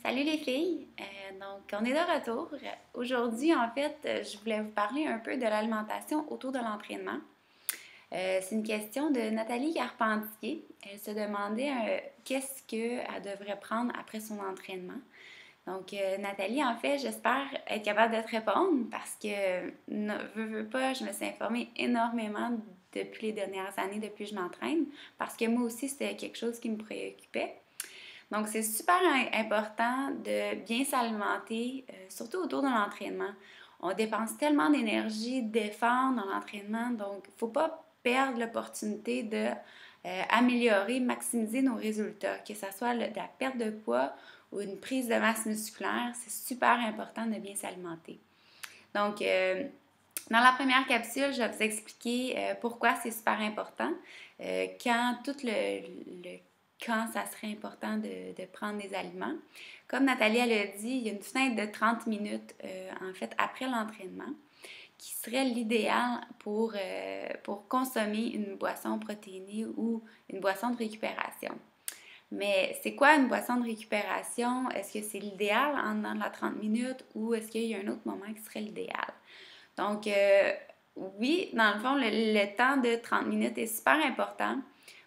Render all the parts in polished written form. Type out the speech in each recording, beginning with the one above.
Salut les filles! Donc, on est de retour. Aujourd'hui, en fait, je voulais vous parler un peu de l'alimentation autour de l'entraînement. C'est une question de Nathalie Carpentier. Elle se demandait qu'est-ce qu'elle devrait prendre après son entraînement. Donc, Nathalie, en fait, j'espère être capable de te répondre parce que, veux pas, je me suis informée énormément depuis les dernières années, depuis que je m'entraîne, parce que moi aussi, c'était quelque chose qui me préoccupait. Donc, c'est super important de bien s'alimenter, surtout autour de l'entraînement. On dépense tellement d'énergie, d'efforts dans l'entraînement, donc il ne faut pas perdre l'opportunité de améliorer, maximiser nos résultats, que ce soit de la perte de poids ou une prise de masse musculaire, c'est super important de bien s'alimenter. Donc, dans la première capsule, je vais vous expliquer pourquoi c'est super important, quand ça serait important de prendre des aliments. Comme Nathalie elle a dit, il y a une fenêtre de 30 minutes, en fait, après l'entraînement, qui serait l'idéal pour consommer une boisson protéinée ou une boisson de récupération. Mais c'est quoi une boisson de récupération? Est-ce que c'est l'idéal en dedans de la 30 minutes ou est-ce qu'il y a un autre moment qui serait l'idéal? Donc, oui, dans le fond, le temps de 30 minutes est super important.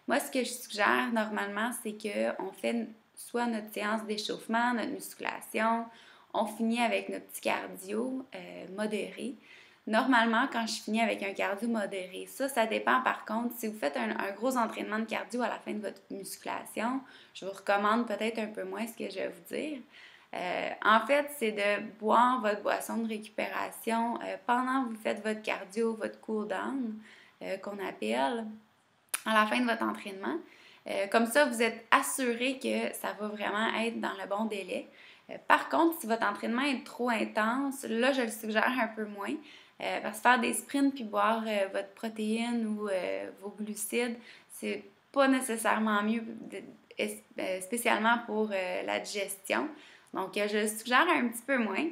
Moi, ce que je suggère normalement, c'est qu'on fait soit notre séance d'échauffement, notre musculation, on finit avec notre petit cardio modéré. Normalement, quand je finis avec un cardio modéré, ça dépend par contre. Si vous faites un gros entraînement de cardio à la fin de votre musculation, je vous recommande peut-être un peu moins ce que je vais vous dire. En fait, c'est de boire votre boisson de récupération pendant que vous faites votre cardio, votre cool-down, qu'on appelle, à la fin de votre entraînement. Comme ça, vous êtes assuré que ça va vraiment être dans le bon délai. Par contre, si votre entraînement est trop intense, là, je le suggère un peu moins. Parce que faire des sprints puis boire votre protéine ou vos glucides, c'est pas nécessairement mieux, spécialement pour la digestion. Donc, je le suggère un petit peu moins.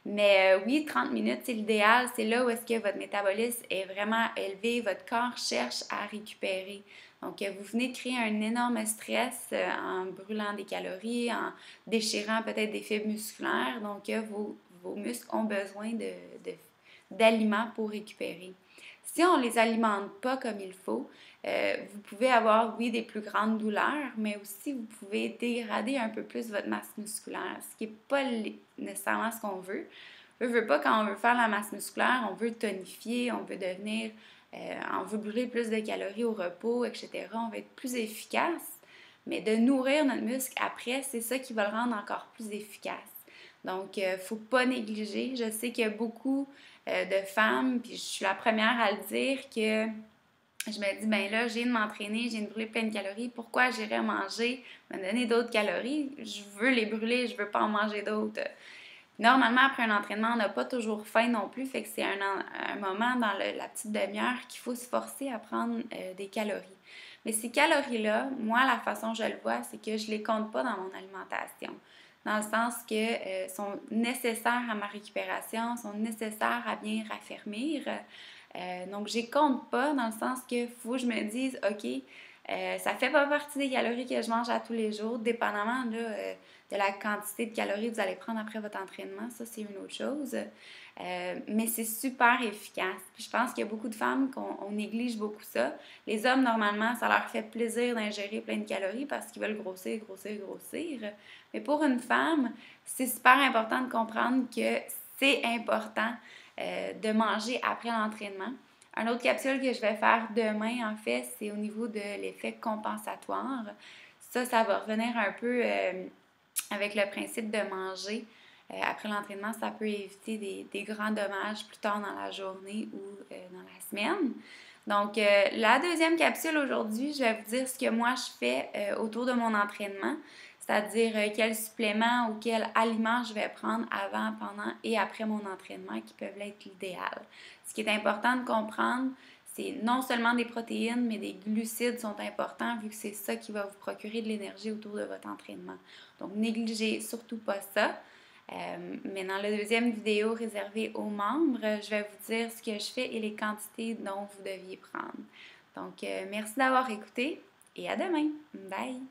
Mais oui, 30 minutes, c'est l'idéal. C'est là où est-ce que votre métabolisme est vraiment élevé, votre corps cherche à récupérer. Donc, vous venez de créer un énorme stress en brûlant des calories, en déchirant peut-être des fibres musculaires. Donc, vos muscles ont besoin d'aliments pour récupérer. Si on ne les alimente pas comme il faut, vous pouvez avoir, oui, des plus grandes douleurs, mais aussi vous pouvez dégrader un peu plus votre masse musculaire, ce qui n'est pas nécessairement ce qu'on veut. On veut pas, quand on veut faire la masse musculaire, on veut tonifier, on veut brûler plus de calories au repos, etc. On veut être plus efficace, mais de nourrir notre muscle après, c'est ça qui va le rendre encore plus efficace. Donc, il ne faut pas négliger. Je sais qu'il y a beaucoup de femmes, puis je suis la première à le dire, que je me dis, ben là, je viens de m'entraîner, je viens de brûler plein de calories, pourquoi j'irais manger, me donner d'autres calories? Je veux les brûler, je ne veux pas en manger d'autres. Normalement, après un entraînement, on n'a pas toujours faim non plus, fait que c'est un moment dans la petite demi-heure qu'il faut se forcer à prendre des calories. Mais ces calories-là, moi, la façon dont je le vois, c'est que je ne les compte pas dans mon alimentation. Dans le sens que sont nécessaires à ma récupération, sont nécessaires à bien raffermir. Donc, je les compte pas dans le sens que faut que je me dise, OK, ça fait pas partie des calories que je mange à tous les jours, dépendamment là, de la quantité de calories que vous allez prendre après votre entraînement. Ça, c'est une autre chose. Mais c'est super efficace. Puis je pense qu'il y a beaucoup de femmes qu'on néglige beaucoup ça. Les hommes, normalement, ça leur fait plaisir d'ingérer plein de calories parce qu'ils veulent grossir, grossir, grossir. Mais pour une femme, c'est super important de comprendre que c'est important de manger après l'entraînement. Un autre capsule que je vais faire demain, en fait, c'est au niveau de l'effet compensatoire. Ça va revenir un peu avec le principe de manger. Après l'entraînement, ça peut éviter des grands dommages plus tard dans la journée ou dans la semaine. Donc, la deuxième capsule aujourd'hui, je vais vous dire ce que moi je fais autour de mon entraînement, c'est-à-dire quels suppléments ou quels aliments je vais prendre avant, pendant et après mon entraînement qui peuvent être l'idéal. Ce qui est important de comprendre, c'est non seulement des protéines, mais des glucides sont importants vu que c'est ça qui va vous procurer de l'énergie autour de votre entraînement. Donc, négligez surtout pas ça. Mais dans la deuxième vidéo réservée aux membres, je vais vous dire ce que je fais et les quantités dont vous deviez prendre. Donc, merci d'avoir écouté et à demain. Bye!